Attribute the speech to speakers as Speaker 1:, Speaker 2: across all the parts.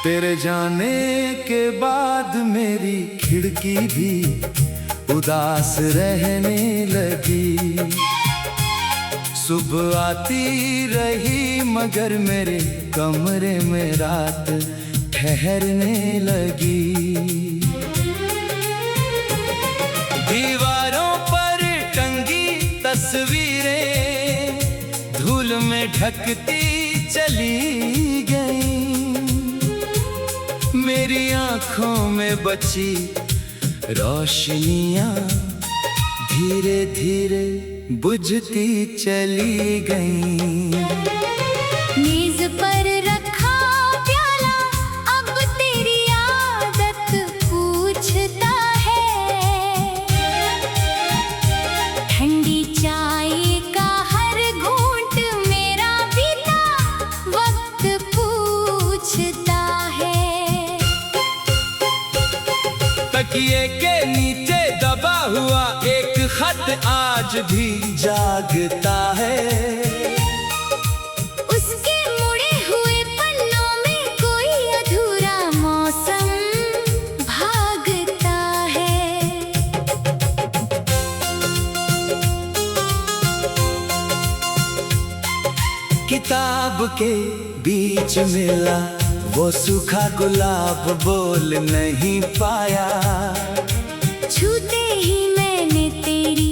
Speaker 1: तेरे जाने के बाद मेरी खिड़की भी उदास रहने लगी। सुबह आती रही मगर मेरे कमरे में रात ठहरने लगी। दीवारों पर टंगी तस्वीरें धूल में ढकती चली गई। मेरी आंखों में बची रोशनियां धीरे धीरे बुझती चली गईं।
Speaker 2: मेज पर रखा प्याला अब तेरी आदत पूछता है। ठंडी चाय का हर घूंट मेरा बीता वक्त पूछता है।
Speaker 1: तकिए के नीचे दबा हुआ एक खत आज भी जागता है।
Speaker 2: उसके मुड़े हुए पन्नों में कोई अधूरा मौसम भागता है।
Speaker 1: किताब के बीच मिला वो सूखा गुलाब बोल नहीं पाया।
Speaker 2: छूते ही मैंने तेरी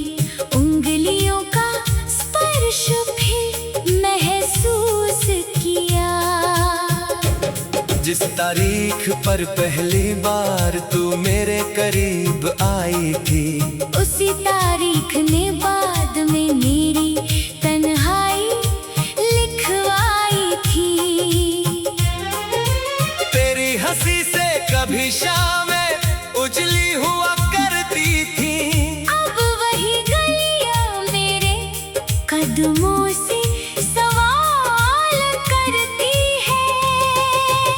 Speaker 2: उंगलियों का स्पर्श भी महसूस किया।
Speaker 1: जिस तारीख पर पहली बार तू मेरे करीब आई थी,
Speaker 2: उसी तारीख ने बाद में मेरी तन्हाई लिखवाई थी।
Speaker 1: तेरी हंसी से कभी शामें उजली हुआ करती थी।
Speaker 2: अब वही गलियां मेरे कदमों से सवाल करती है।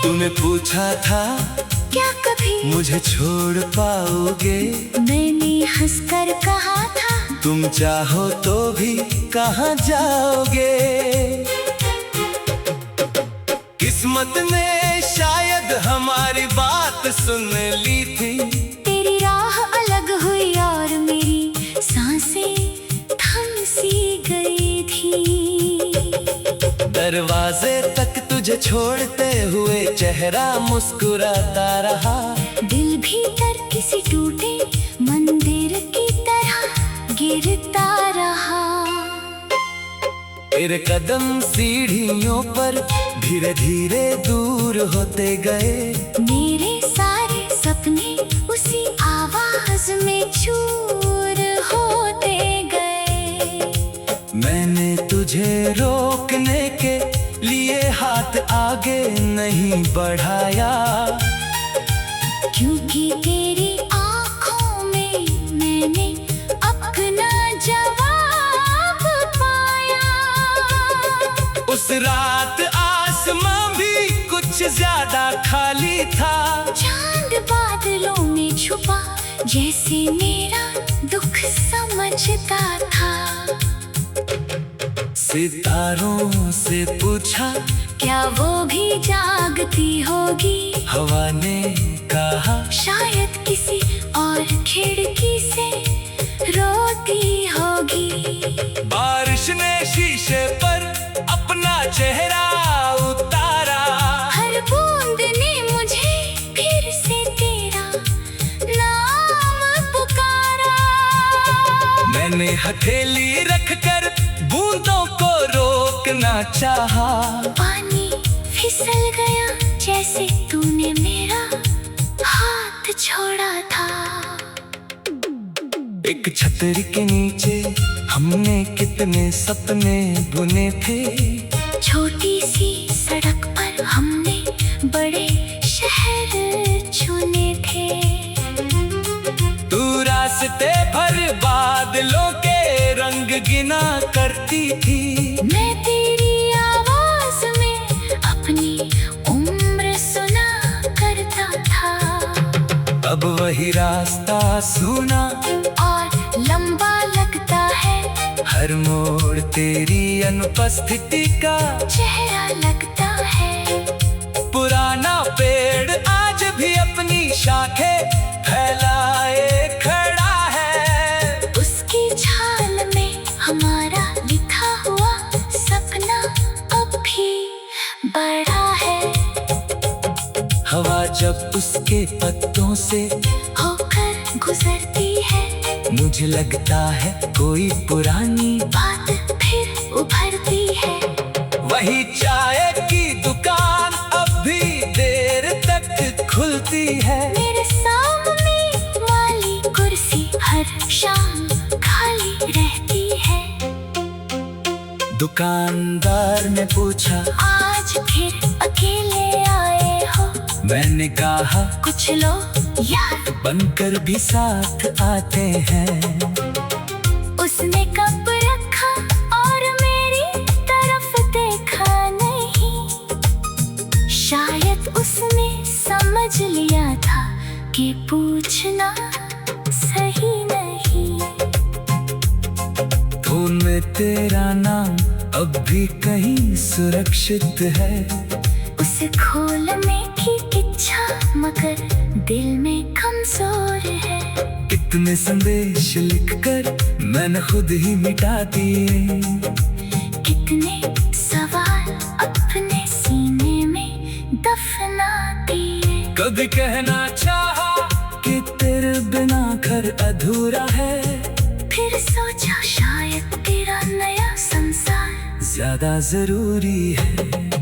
Speaker 1: तूने पूछा था
Speaker 2: क्या कभी
Speaker 1: मुझे छोड़ पाओगे?
Speaker 2: मैंने हंसकर कहा था
Speaker 1: तुम चाहो तो भी कहाँ जाओगे? किस्मत ने शायद हमारी बात सुन ली थी।
Speaker 2: तेरी राह अलग हुई और मेरी सांसें थम सी गई थी।
Speaker 1: दरवाजे तक तुझे छोड़ते हुए चेहरा मुस्कुराता रहा।
Speaker 2: दिल भीतर किसी टूटे मंदिर की तरह गिरता रहा।
Speaker 1: तेरे कदम सीढ़ियों पर धीरे धीरे दूर होते गए।
Speaker 2: मेरे सारे सपने उसी आवाज में चूर होते गए।
Speaker 1: मैंने तुझे रोकने के लिए हाथ आगे नहीं बढ़ाया,
Speaker 2: क्योंकि तेरी आँखों में मैंने अपना जवाब पाया।
Speaker 1: उस रात आसमां भी कुछ ज्यादा खाली था।
Speaker 2: चांद बादलों में छुपा जैसे मेरा दुख समझता था।
Speaker 1: सितारों से पूछा
Speaker 2: क्या वो भी जागती होगी?
Speaker 1: हवा ने कहा
Speaker 2: शायद किसी और खिड़की से रोती होगी।
Speaker 1: बारिश ने शीशे पर अपना चेहरा उतारा।
Speaker 2: हर बूंद ने मुझे फिर से तेरा नाम पुकारा।
Speaker 1: मैंने हथेली रखकर बूंदों को रोकना चाहा।
Speaker 2: पानी फिसल गया जैसे तूने मेरा हाथ छोड़ा था।
Speaker 1: एक छतरी के नीचे हमने कितने सपने बुने थे।
Speaker 2: छोटी सी सड़क पर हमने बड़े शहर चुने थे।
Speaker 1: तू रास्ते भर बादलों के रंग गिना करती थी।
Speaker 2: मैं तेरी आवाज में अपनी उम्र सुना करता था।
Speaker 1: अब वही रास्ता सुना
Speaker 2: और लंबा लगता है।
Speaker 1: हर मोड़ तेरी अनुपस्थिति का
Speaker 2: चेहरा लगता है।
Speaker 1: पुराना पेड़ शाखें फैलाए खड़ा है।
Speaker 2: उसकी छाल में हमारा लिखा हुआ सपना अब भी बड़ा है।
Speaker 1: हवा जब उसके पत्तों से
Speaker 2: होकर गुजरती है,
Speaker 1: मुझे लगता है कोई पुरानी
Speaker 2: बात फिर उभरती है।
Speaker 1: वही चाय की दुकान अब भी देर तक खुलती है।
Speaker 2: मेरे सामने वाली कुर्सी हर शाम खाली रहती है।
Speaker 1: दुकानदार ने पूछा,
Speaker 2: आज फिर अकेले आए हो?
Speaker 1: मैंने कहा,
Speaker 2: कुछ लोग यार
Speaker 1: बनकर भी साथ आते हैं।
Speaker 2: उसने कप रखा और मेरी तरफ देखा नहीं। शायद उसने समझ लिया था कि पूछना सही नहीं।
Speaker 1: खून में तेरा नाम अब भी कहीं सुरक्षित है।
Speaker 2: उसे खोलने की इच्छा मगर दिल में कमजोर है।
Speaker 1: कितने संदेश लिखकर मैंने खुद ही मिटा दिए।
Speaker 2: कितने सवाल अपने सीने में दफना दिए।
Speaker 1: कभी कहना चाहा कि तेरे बिना घर अधूरा है।
Speaker 2: फिर सोचा शायद तेरा नया संसार
Speaker 1: ज्यादा जरूरी है।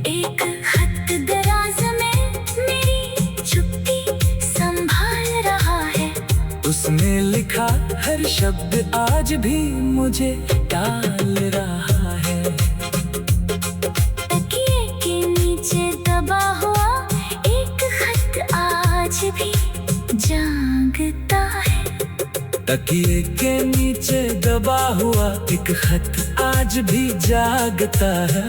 Speaker 2: एक खत दराज में मेरी चुप्पी संभाल रहा है।
Speaker 1: उसने लिखा हर शब्द आज भी मुझे टाल रहा है।
Speaker 2: तकिए के नीचे दबा हुआ एक खत आज भी जागता है।
Speaker 1: तकिए के नीचे दबा हुआ एक खत आज भी जागता है।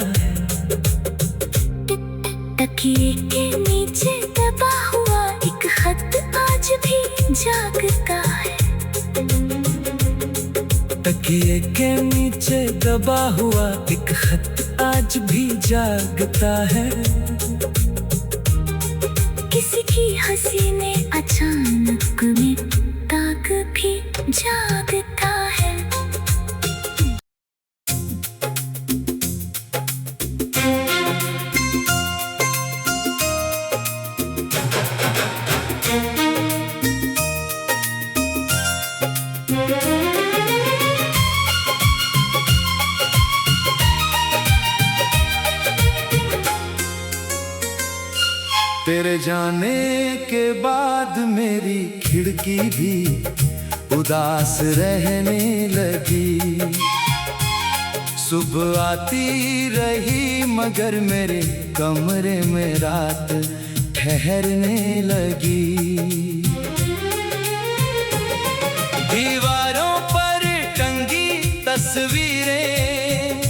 Speaker 2: तकिए के नीचे दबा हुआ एक खत आज भी जागता है।
Speaker 1: तकिए के नीचे दबा हुआ एक खत आज भी जागता है।
Speaker 2: किसी की हंसी ने अचानक में दाग भी जागता है।
Speaker 1: तेरे जाने के बाद मेरी खिड़की भी उदास रहने लगी। सुबह आती रही मगर मेरे कमरे में रात ठहरने लगी। दीवारों पर टंगी तस्वीरें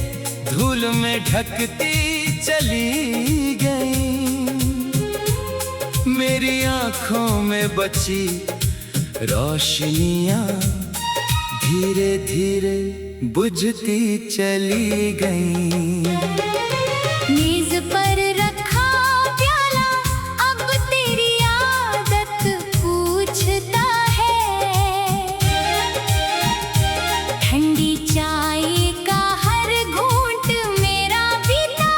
Speaker 1: धूल में ढकती चली गई। मेरी आंखों में बची रोशनियां धीरे धीरे बुझती चली गईं।
Speaker 2: मेज पर रखा प्याला अब तेरी आदत पूछता है। ठंडी चाय का हर घूंट मेरा बीता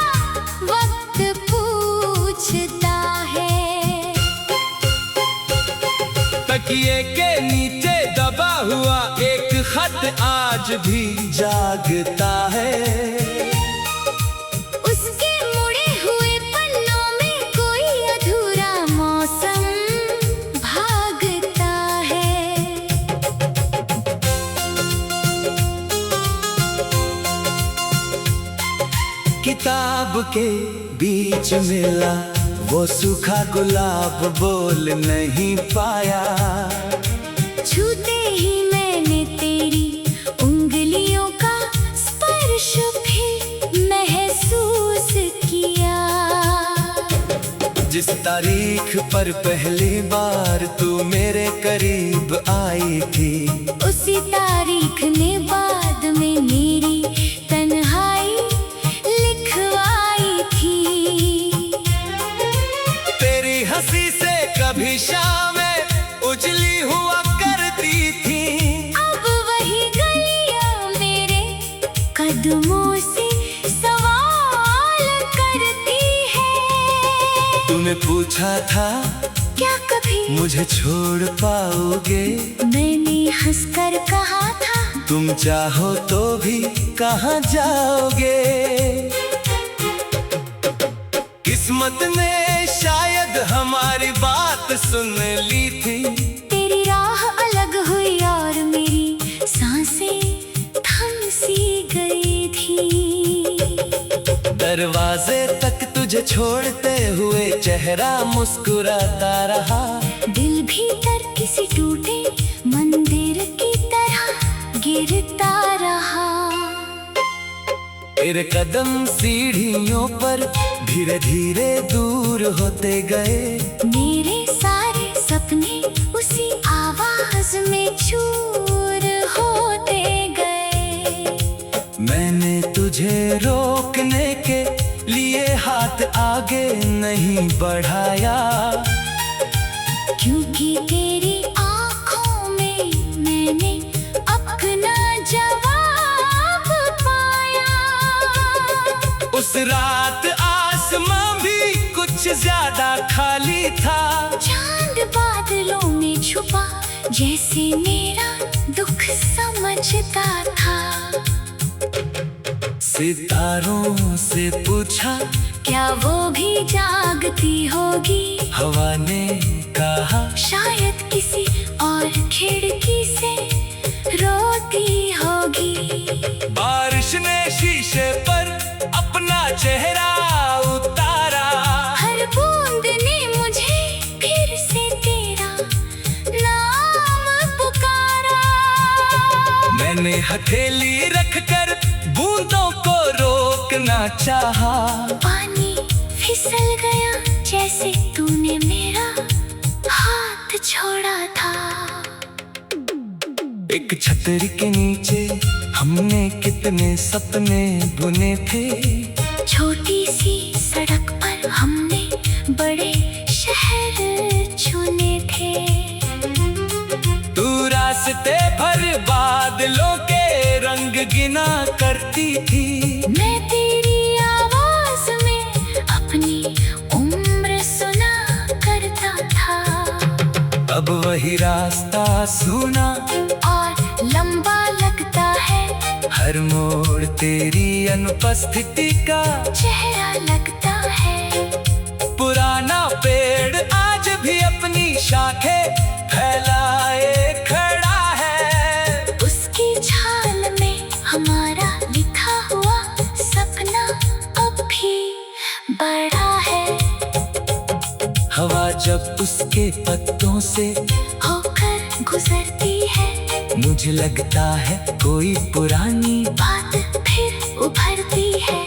Speaker 2: वक्त पूछता है।
Speaker 1: तकिए के नीचे दबा हुआ एक खत आज भी जागता है।
Speaker 2: उसके मुड़े हुए पन्नों में कोई अधूरा मौसम भागता है।
Speaker 1: किताब के बीच मिला वो सूखा गुलाब बोल नहीं पाया।
Speaker 2: छूते ही मैंने तेरी उंगलियों का स्पर्श भी महसूस किया।
Speaker 1: जिस तारीख पर पहली बार तू मेरे करीब आई थी,
Speaker 2: उसी तारीख ने बाद में मेरी तन्हाई लिखवाई थी।
Speaker 1: तेरी हंसी से कभी शामें
Speaker 2: कदमों से सवाल करती है।
Speaker 1: तूने पूछा था
Speaker 2: क्या कभी
Speaker 1: मुझे छोड़ पाओगे?
Speaker 2: मैंने हंसकर कहा था
Speaker 1: तुम चाहो तो भी कहाँ जाओगे? किस्मत ने शायद हमारी बात सुन ली थी।
Speaker 2: तेरी राह अलग हुई और मेरी सांसें थम सी गई थी।
Speaker 1: दरवाजे तक तुझे छोड़ते हुए चेहरा मुस्कुराता रहा।
Speaker 2: दिल भीतर किसी टूटे मंदिर की तरह गिरता रहा।
Speaker 1: तेरे कदम सीढ़ियों पर धीरे धीरे दूर होते गए।
Speaker 2: मेरे सारे सपने उसी आवाज में चूर होते गए।
Speaker 1: मैंने तुझे रोकने के लिए हाथ आगे नहीं बढ़ाया,
Speaker 2: क्योंकि तेरी आंखों में मैंने अपना जवाब पाया।
Speaker 1: उस रात आसमां भी कुछ ज्यादा खाली था।
Speaker 2: चांद बादलों में छुपा जैसे मेरा दुख समझता था।
Speaker 1: सितारों से पूछा
Speaker 2: क्या वो भी जागती होगी?
Speaker 1: हवा ने कहा
Speaker 2: शायद किसी और खिड़की से रोती होगी।
Speaker 1: बारिश ने शीशे पर अपना चेहरा उतारा।
Speaker 2: हर बूंद ने मुझे फिर से तेरा नाम पुकारा।
Speaker 1: मैंने हथेली रखकर बूंदों को रोकना चाहा।
Speaker 2: पानी फिसल गया जैसे तूने मेरा हाथ छोड़ा था।
Speaker 1: एक छतरी के नीचे हमने कितने सपने बुने थे।
Speaker 2: छोटी सी सड़क पर हमने बड़े शहर चुने थे।
Speaker 1: तू रास्ते भर बादलों के रंग गिना करती थी।
Speaker 2: मैं तेरी आवाज में अपनी उम्र सुना करता था।
Speaker 1: अब वही रास्ता सुना
Speaker 2: और लंबा लगता है।
Speaker 1: हर मोड़ तेरी अनुपस्थिति का
Speaker 2: चेहरा लगता है।
Speaker 1: पुराना पेड़ आज भी अपनी शाखें फैलाए खड़ा है।
Speaker 2: उसकी छाल में हमारा लिखा हुआ सपना अब भी बड़ा है।
Speaker 1: हवा जब उसके पत्तों से
Speaker 2: होकर गुजरती है,
Speaker 1: मुझे लगता है कोई पुरानी
Speaker 2: बात फिर उभरती है।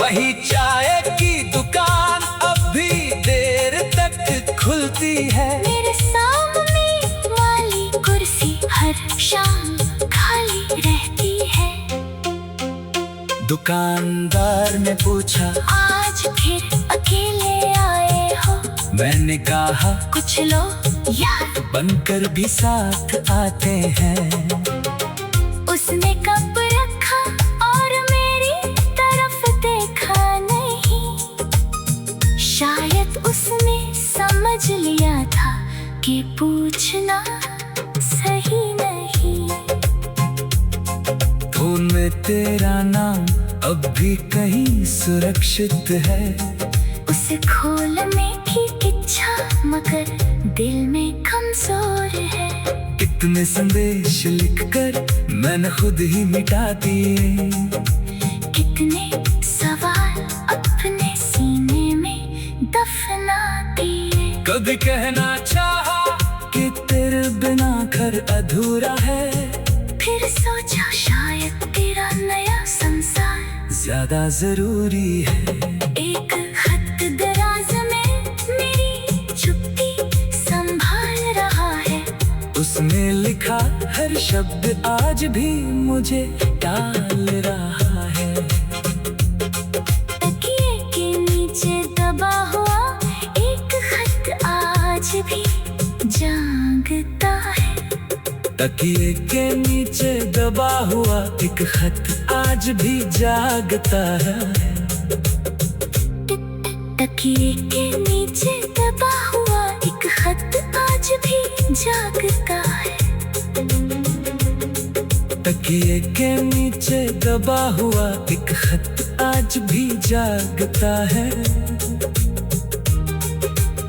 Speaker 1: वही चाय की दुकान अब भी देर तक खुलती है।
Speaker 2: मेरे सामने वाली कुर्सी हर शाम खाली रहती है।
Speaker 1: दुकानदार ने पूछा
Speaker 2: आज फिर अकेले आए हो?
Speaker 1: मैंने कहा
Speaker 2: कुछ लोग याद
Speaker 1: बनकर भी साथ आते हैं।
Speaker 2: उसने कप रखा और मेरी तरफ देखा नहीं। शायद उसने समझ लिया था कि पूछना सही नहीं।
Speaker 1: फोन में तेरा नाम अब भी कहीं सुरक्षित है।
Speaker 2: उसे खोलने की इच्छा मगर दिल में कमजोर है।
Speaker 1: कितने संदेश लिखकर मैंने खुद ही मिटा दिए।
Speaker 2: कितने सवाल अपने सीने में दफना दिए।
Speaker 1: कभी कहना चाहा कि तेरे बिना घर अधूरा है।
Speaker 2: फिर सोचा शायद तेरा नया संसार
Speaker 1: ज्यादा जरूरी है।
Speaker 2: एक खत दराज में मेरी चुप्पी संभाल रहा है।
Speaker 1: उसने लिखा हर शब्द आज भी मुझे टाल रहा है।
Speaker 2: तकिए के नीचे दबा हुआ एक खत आज भी जागता है।
Speaker 1: तकिए के नीचे दबा हुआ एक खत आज आज भी जागता है।
Speaker 2: तकिए के नीचे दबा हुआ एक खत आज भी जागता है।
Speaker 1: तकिए के नीचे दबा हुआ एक खत आज भी जागता है।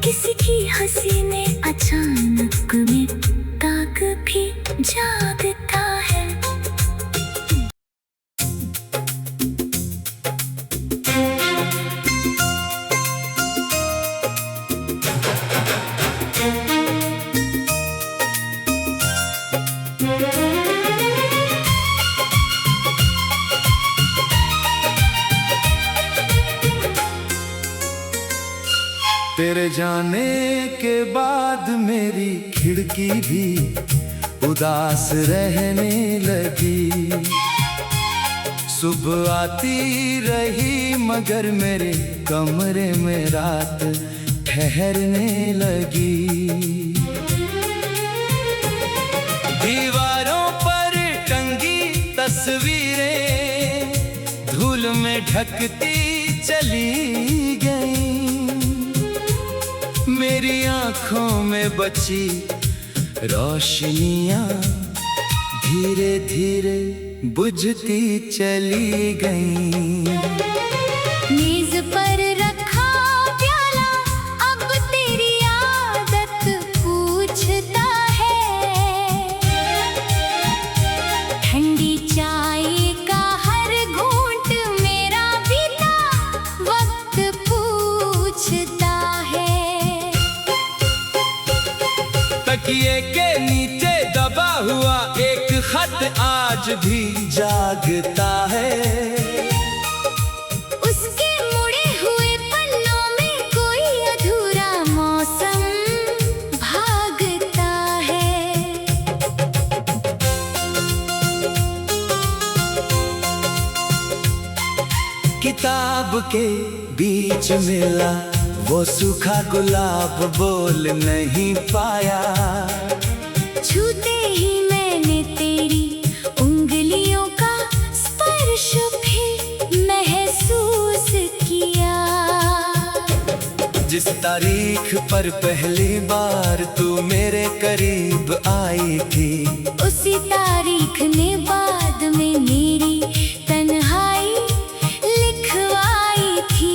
Speaker 2: किसी की हंसी ने अचानक में ताक भी जागता है।
Speaker 1: तेरे जाने के बाद मेरी खिड़की भी उदास रहने लगी। सुबह आती रही मगर मेरे कमरे में रात ठहरने लगी। दीवारों पर टंगी तस्वीरें धूल में ढकती चली गई। मेरी आंखों में बची रोशनियां धीरे धीरे बुझती चली गईं।
Speaker 2: मेज पर रखा प्याला अब तेरी आदत पूछता है। ठंडी चाय का हर घूंट मेरा बीता वक्त पूछता है।
Speaker 1: तकिए के नीचे दबा हुआ एक खत आज भी जागता है।
Speaker 2: उसके मुड़े हुए पन्नों में कोई अधूरा मौसम भागता है।
Speaker 1: किताब के बीच मिला वो सूखा गुलाब बोल नहीं पाया।
Speaker 2: छूते ही मैंने तेरी उंगलियों का स्पर्श भी महसूस किया।
Speaker 1: जिस तारीख पर पहली बार तू मेरे करीब आई थी,
Speaker 2: उसी तारीख ने बाद में मेरी तन्हाई लिखवाई थी।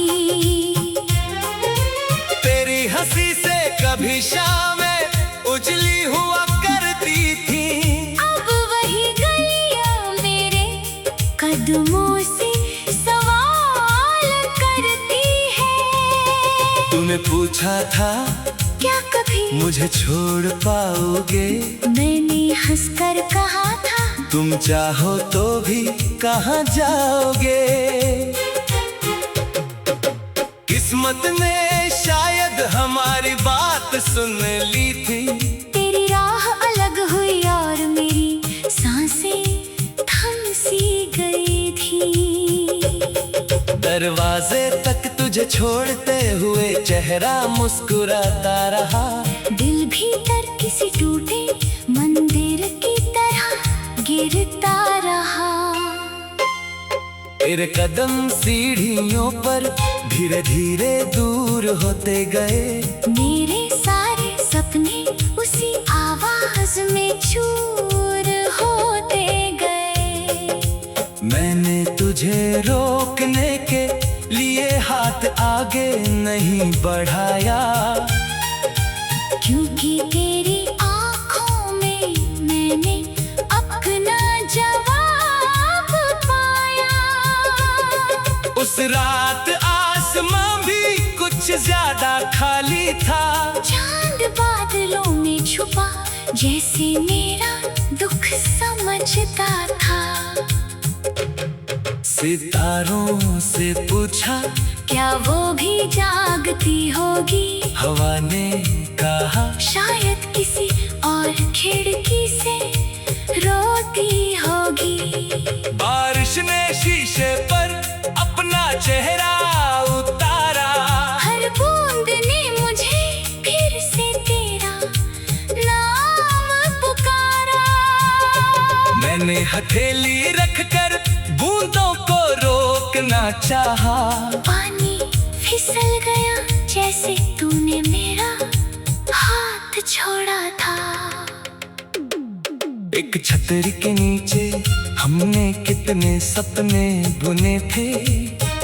Speaker 1: तेरी हंसी से कभी शामें उजली हुआ करती थी।
Speaker 2: अब वही गलियां मेरे कदमों से सवाल करती है।
Speaker 1: तूने पूछा था
Speaker 2: क्या कभी
Speaker 1: मुझे छोड़ पाओगे?
Speaker 2: मैंने हंसकर कहा था
Speaker 1: तुम चाहो तो भी कहाँ जाओगे? किस्मत ने शायद हमारी बात सुन ली थी।
Speaker 2: तेरी राह अलग हुई और मेरी सांसें थम सी गई थी।
Speaker 1: दरवाजे तक तुझे छोड़ते हुए चेहरा मुस्कुराता रहा।
Speaker 2: दिल भीतर किसी टूटे मंदिर की तरह गिरता रहा।
Speaker 1: तेरे कदम सीढ़ियों पर धीरे धीरे दूर होते गए।
Speaker 2: मेरे सारे सपने उसी आवाज में चूर होते गए।
Speaker 1: मैंने तुझे रोकने के लिए हाथ आगे नहीं बढ़ाया,
Speaker 2: क्योंकि तेरी आंखों में मैंने अपना जवाब पाया।
Speaker 1: उस रात आसमां भी कुछ ज्यादा खाली था।
Speaker 2: चांद बादलों में छुपा जैसे मेरा दुख समझता था।
Speaker 1: सितारों से पूछा
Speaker 2: क्या वो भी जागती होगी?
Speaker 1: हवा ने कहा
Speaker 2: शायद किसी और खिड़की से रोती होगी।
Speaker 1: बारिश ने शीशे पर अपना चेहरा उतारा।
Speaker 2: हर बूंद ने मुझे फिर से तेरा नाम पुकारा।
Speaker 1: मैंने हथेली रखकर बूंदों ना चाहा।
Speaker 2: पानी फिसल गया जैसे तूने मेरा हाथ छोड़ा था।
Speaker 1: एक छतरी के नीचे हमने कितने सपने बुने थे।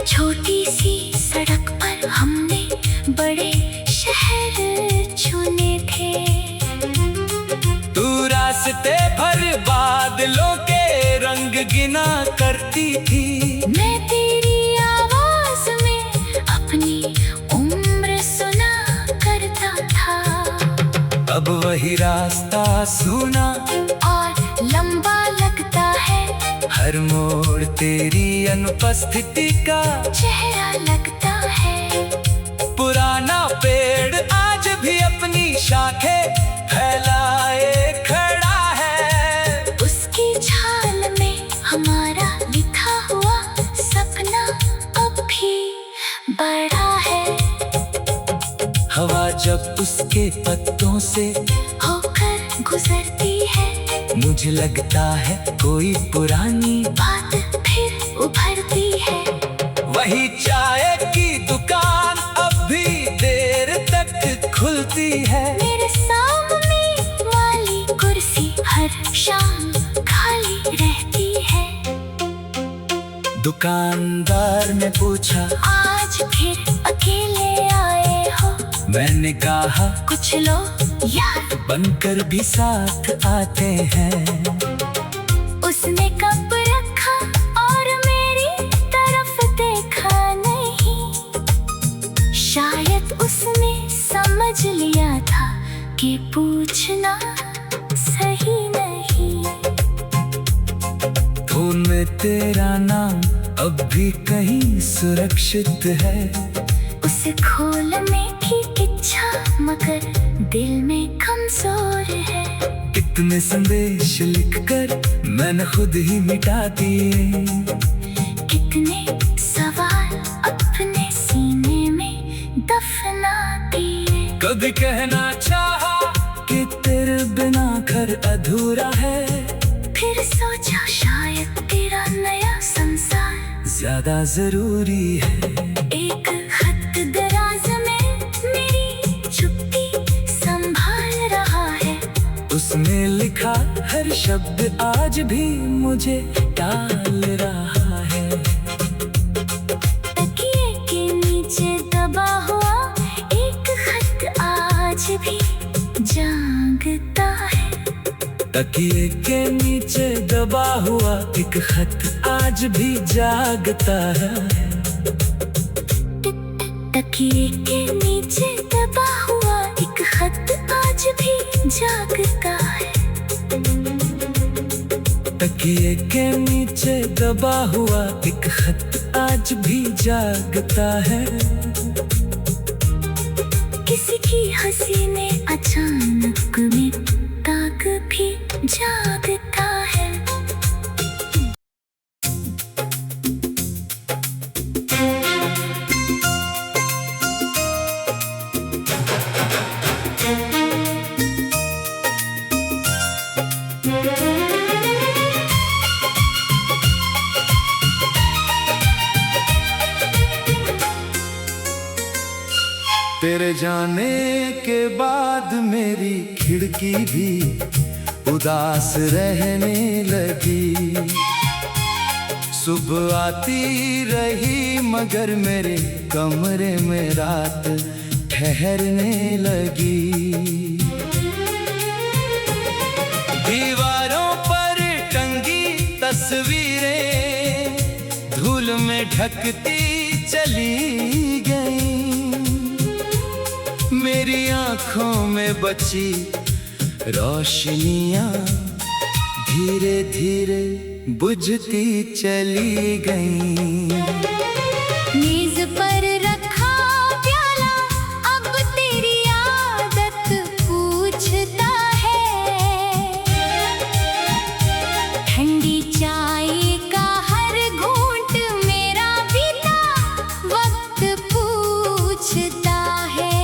Speaker 2: छोटी सी सड़क पर हमने बड़े शहर चुने थे।
Speaker 1: तू रास्ते भर बादलों के रंग गिना करती थी।
Speaker 2: मैं तेरी आवाज में अपनी उम्र सुना करता था।
Speaker 1: अब वही रास्ता सुना
Speaker 2: और लंबा लगता है।
Speaker 1: हर मोड़ तेरी अनुपस्थिति का
Speaker 2: चेहरा लगता है।
Speaker 1: पुराना पेड़ आज भी अपनी शाखें फैलाए खड़ा है।
Speaker 2: उसकी छाल में हमारा लिखा हुआ सपना अब भी बड़ा है।
Speaker 1: हवा जब उसके पत्तों से
Speaker 2: होकर गुजरती है।
Speaker 1: मुझे लगता है कोई पुरानी
Speaker 2: बात फिर उभरती है।
Speaker 1: वही चाय की दुकान अब भी देर तक खुलती है।
Speaker 2: मेरे सामने वाली कुर्सी हर शाम खाली रहती है।
Speaker 1: दुकानदार ने पूछा,
Speaker 2: आज फिर अकेले आए हो?
Speaker 1: मैंने कहा,
Speaker 2: कुछ लोग यार
Speaker 1: बनकर भी साथ आते हैं।
Speaker 2: उसने कप रखा और मेरी तरफ देखा नहीं। शायद उसने समझ लिया था कि पूछना सही नहीं।
Speaker 1: फोन में तेरा नाम अब भी कहीं सुरक्षित है।
Speaker 2: उसे खोलने की इच्छा मगर दिल में कमजोर है।
Speaker 1: कितने संदेश लिखकर मैंने खुद ही मिटा दिए।
Speaker 2: कितने सवाल अपने सीने में दफना दिए।
Speaker 1: कभी कहना चाहा कि तेरे बिना घर अधूरा है।
Speaker 2: फिर सोचा शायद तेरा नया संसार
Speaker 1: ज्यादा जरूरी है।
Speaker 2: एक खत दराज में मेरी चुप्पी संभाल रहा है।
Speaker 1: उसने लिखा हर शब्द आज भी मुझे टाल रहा है।
Speaker 2: तकिए के नीचे दबा हुआ एक खत आज भी जागता है।
Speaker 1: तकिए के नीचे दबा हुआ एक खत आज भी जागता है।
Speaker 2: तकिए के नीचे दबा हुआ एक खत आज भी जागता है।
Speaker 1: तकिए के नीचे दबा हुआ एक खत आज भी जागता है।
Speaker 2: किसी की हंसी ने अचानक में ताक भी जागता है।
Speaker 1: तेरे जाने के बाद मेरी खिड़की भी उदास रहने लगी। सुबह आती रही मगर मेरे कमरे में रात ठहरने लगी। दीवारों पर टंगी तस्वीरें धूल में ढकती चली गई। मेरी आंखों में बची रोशनियां धीरे धीरे बुझती चली गईं।
Speaker 2: मेज पर रखा प्याला अब तेरी आदत पूछता है। ठंडी चाय का हर घूंट मेरा बीता वक्त पूछता है।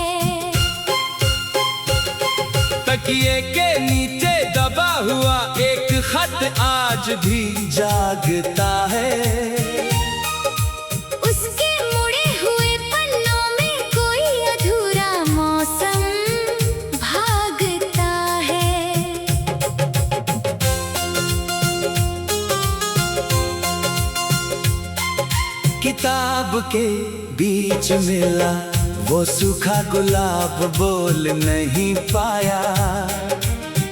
Speaker 1: तकिए के नीचे दबा हुआ एक खत आज भी जागता है। किताब के बीच मिला वो सूखा गुलाब, बोल नहीं पाया।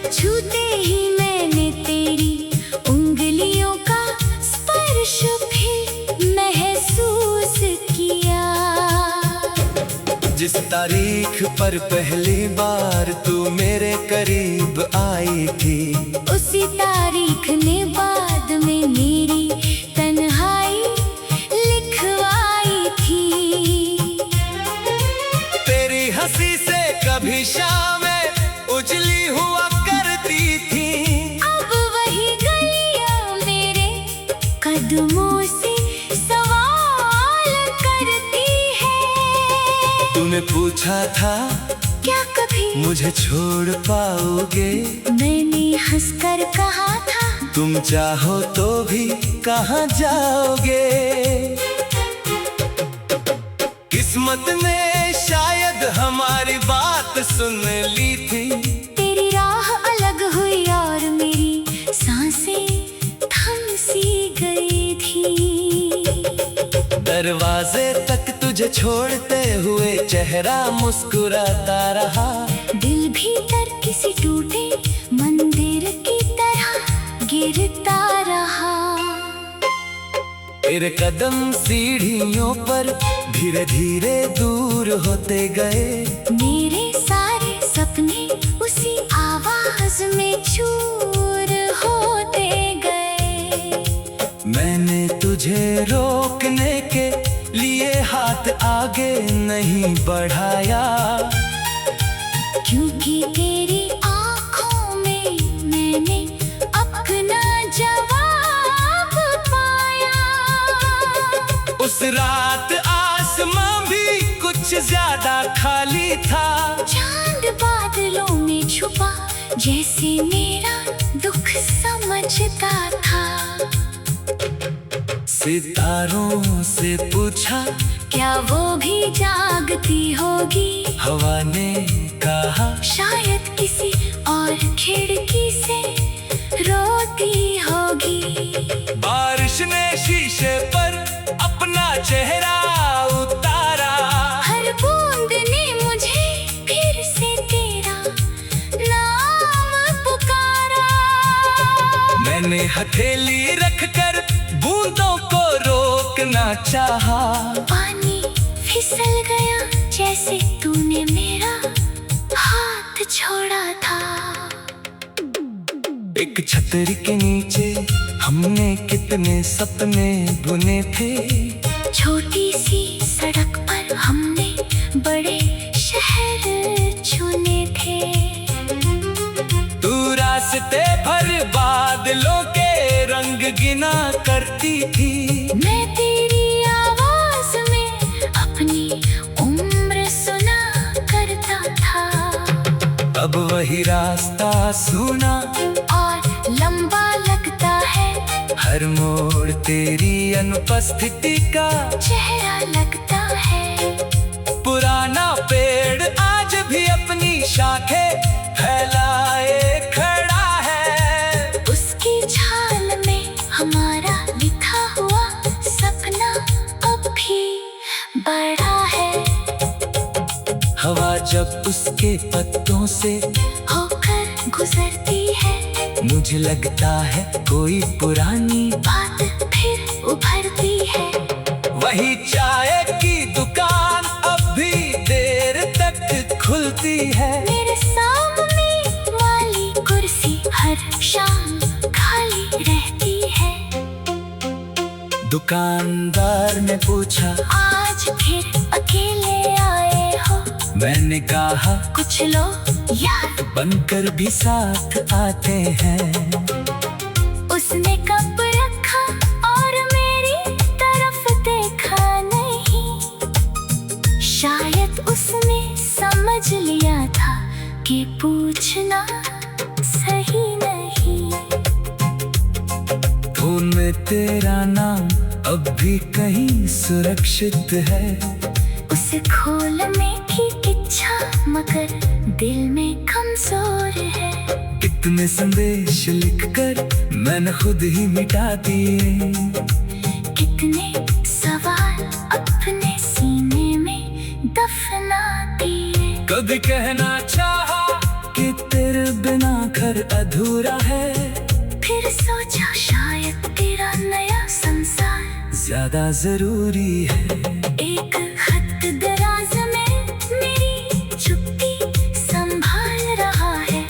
Speaker 2: छूते ही मैंने तेरी उंगलियों का स्पर्श भी महसूस किया।
Speaker 1: जिस तारीख पर पहली बार तू मेरे करीब आई थी,
Speaker 2: उसी तारीख ने बाद में मेरी तन्हाई लिखवाई थी।
Speaker 1: तेरी हंसी से कभी शामें उजली हुआ करती थी।
Speaker 2: अब वही गलियां मेरे कदमों से सवाल करती है।
Speaker 1: तूने पूछा था
Speaker 2: क्या कभी
Speaker 1: मुझे छोड़ पाओगे?
Speaker 2: मैंने हंसकर कहा था
Speaker 1: तुम चाहो तो भी कहाँ जाओगे? किस्मत ने शायद हमारी बात सुन ली थी।
Speaker 2: तेरी राह अलग हुई और मेरी सांसें थम सी गई थी।
Speaker 1: दरवाजे तक तुझे छोड़ते हुए चेहरा मुस्कुराता रहा।
Speaker 2: दिल भीतर किसी टूटे मंदिर की तरह गिरता रहा।
Speaker 1: तेरे कदम सीढ़ियों पर धीरे धीरे दूर होते गए।
Speaker 2: मेरे सारे सपने उसी आवाज में चूर होते गए।
Speaker 1: मैंने तुझे रोकने के लिए हाथ आगे नहीं बढ़ाया,
Speaker 2: क्योंकि तेरी आँखों में मैंने अपना जवाब पाया।
Speaker 1: उस रात आसमां भी कुछ ज्यादा खाली था।
Speaker 2: चांद बादलों में छुपा जैसे मेरा दुख समझता था।
Speaker 1: सितारों से पूछा
Speaker 2: क्या वो भी जागती होगी?
Speaker 1: हवा ने कहा
Speaker 2: शायद किसी और खिड़की से रोती होगी।
Speaker 1: बारिश ने शीशे पर अपना चेहरा उतारा।
Speaker 2: हर बूंद ने मुझे फिर से तेरा नाम पुकारा।
Speaker 1: मैंने हथेली रखकर बूंदों को रोकना चाहा।
Speaker 2: पानी फिसल गया जैसे तूने मेरा हाथ छोड़ा था।
Speaker 1: एक छतरी के नीचे हमने कितने सपने बुने थे।
Speaker 2: छोटी सी सड़क पर हमने बड़े शहर चुने थे।
Speaker 1: तू रास्ते भर बादलों के रंग गिना करती थी।
Speaker 2: मैं तेरी आवाज में अपनी उम्र सुना करता था।
Speaker 1: अब वही रास्ता सुना
Speaker 2: और लंबा लगता है।
Speaker 1: हर मोड़ तेरी अनुपस्थिति का
Speaker 2: चेहरा लगता है।
Speaker 1: पुराना पेड़ आज भी अपनी शाखें फैलाए खड़ा है।
Speaker 2: उसकी छाल में हमारा लिखा हुआ सपना अब भी बड़ा है।
Speaker 1: हवा जब उसके पत्तों से
Speaker 2: होकर गुजरती है,
Speaker 1: मुझे लगता है कोई पुरानी
Speaker 2: बात फिर उभरती है।
Speaker 1: वही चाय की दुकान अब भी देर तक खुलती है।
Speaker 2: मेरे सामने वाली कुर्सी हर शाम खाली रहती है।
Speaker 1: दुकानदार ने पूछा
Speaker 2: आज फिर अकेले आए हो?
Speaker 1: मैंने कहा
Speaker 2: कुछ लोग याद
Speaker 1: बनकर भी साथ आते हैं।
Speaker 2: उसने कप रखा और मेरी तरफ देखा नहीं। शायद उसने समझ लिया था कि पूछना सही नहीं।
Speaker 1: फोन में तेरा नाम अब भी कहीं सुरक्षित है।
Speaker 2: उसे खोलने की इच्छा मगर दिल में कमजोर है।
Speaker 1: कितने संदेश लिखकर मैंने खुद ही मिटा दिए।
Speaker 2: कितने सवाल
Speaker 1: खुद कहना चाहा कि तेरे बिना घर अधूरा है।
Speaker 2: फिर सोचा शायद तेरा नया संसार
Speaker 1: ज्यादा जरूरी है।
Speaker 2: एक खत दराज में मेरी चुप्पी संभाल रहा है।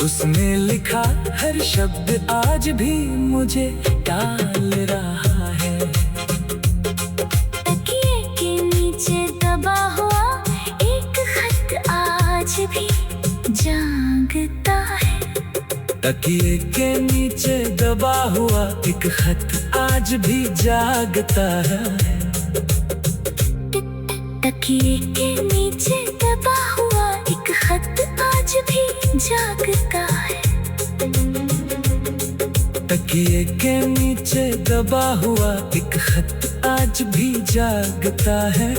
Speaker 1: उसमें लिखा हर शब्द आज भी मुझे टाल रहा है।
Speaker 2: तकिए के नीचे दबा हुआ एक खत आज भी जागता है।
Speaker 1: तकिए के नीचे दबा हुआ एक खत आज भी जागता है।
Speaker 2: तकिए के नीचे दबा हुआ एक खत आज भी जागता है।
Speaker 1: तकिए के नीचे दबा हुआ एक खत आज भी जागता है।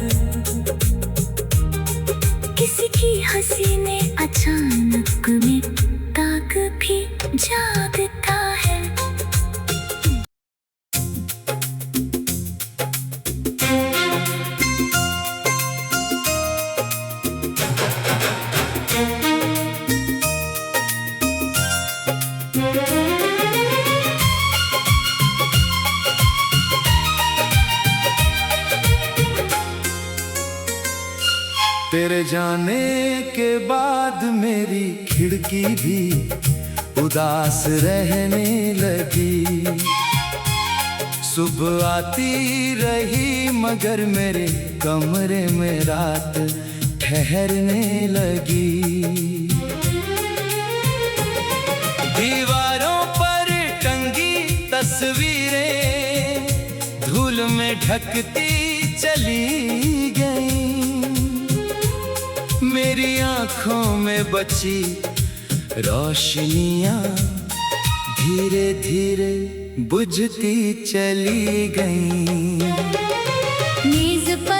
Speaker 2: किसी की हंसी ने अचानक में ताक भी जागता है।
Speaker 1: तेरे जाने के बाद मेरी खिड़की भी उदास रहने लगी। सुबह आती रही मगर मेरे कमरे में रात ठहरने लगी। दीवारों पर टंगी तस्वीरें धूल में ढकती चली गई। मेरी आंखों में बची रोशनियां धीरे धीरे बुझती चली गईं।
Speaker 2: मेज पर